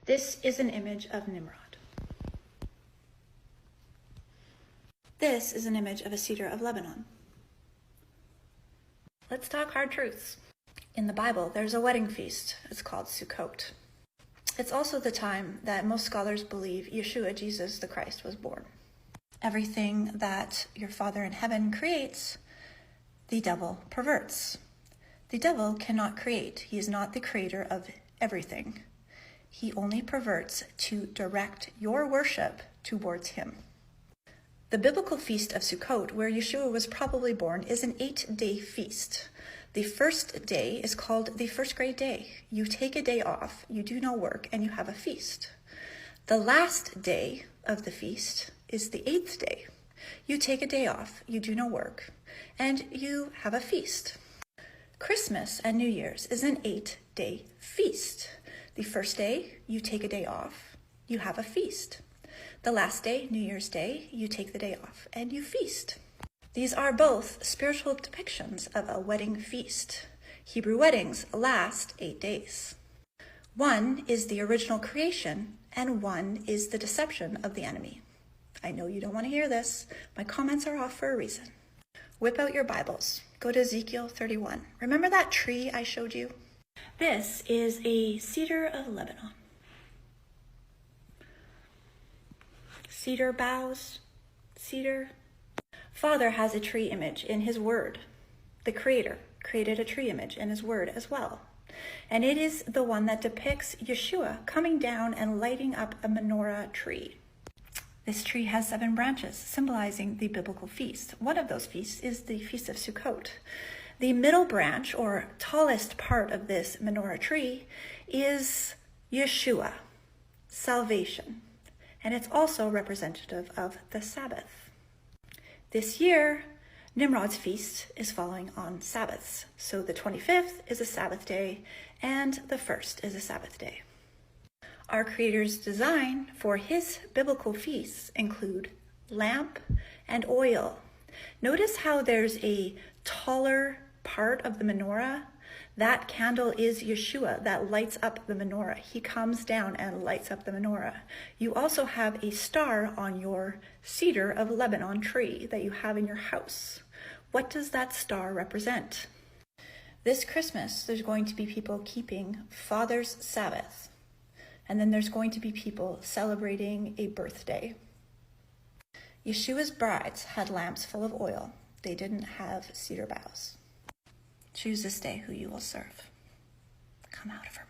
This is an image of Nimrod. This is an image of a cedar of Lebanon. Let's talk hard truths. In the Bible, there's a wedding feast. It's called Sukkot. It's also the time that most scholars believe Yeshua, Jesus the Christ, was born. Everything that your Father in heaven creates, the devil perverts. The devil cannot create. He is not the creator of everything. He only perverts to direct your worship towards him. The biblical feast of Sukkot, where Yeshua was probably born, is an 8-day feast. The first day is called the first grade day. You take a day off, you do no work, and you have a feast. The last day of the feast is the 8th day. You take a day off, you do no work, and you have a feast. Christmas and New Year's is an 8-day feast. The first day, you take a day off, you have a feast. The last day, New Year's Day, you take the day off and you feast. These are both spiritual depictions of a wedding feast. Hebrew weddings last 8 days. One is the original creation and one is the deception of the enemy. I know you don't want to hear this. My comments are off for a reason. Whip out your Bibles. Go to Ezekiel 31. Remember that tree I showed you? This is a cedar of Lebanon. Cedar boughs, cedar. Father has a tree image in his word. The Creator created a tree image in his word as well. And it is the one that depicts Yeshua coming down and lighting up a menorah tree. This tree has 7 branches, symbolizing the biblical feast. One of those feasts is the Feast of Sukkot. The middle branch, or tallest part of this menorah tree, is Yeshua, salvation. And it's also representative of the Sabbath. This year, Nimrod's feast is falling on Sabbaths. So the 25th is a Sabbath day, and the 1st is a Sabbath day. Our Creator's design for his biblical feasts include lamp and oil. Notice how there's a taller part of the menorah. That candle is Yeshua that lights up the menorah. He comes down and lights up the menorah. You also have a star on your cedar of Lebanon tree that you have in your house. What does that star represent? This Christmas, there's going to be people keeping Father's Sabbath. And then there's going to be people celebrating a birthday. Yeshua's brides had lamps full of oil. They didn't have cedar boughs. Choose this day who you will serve. Come out of her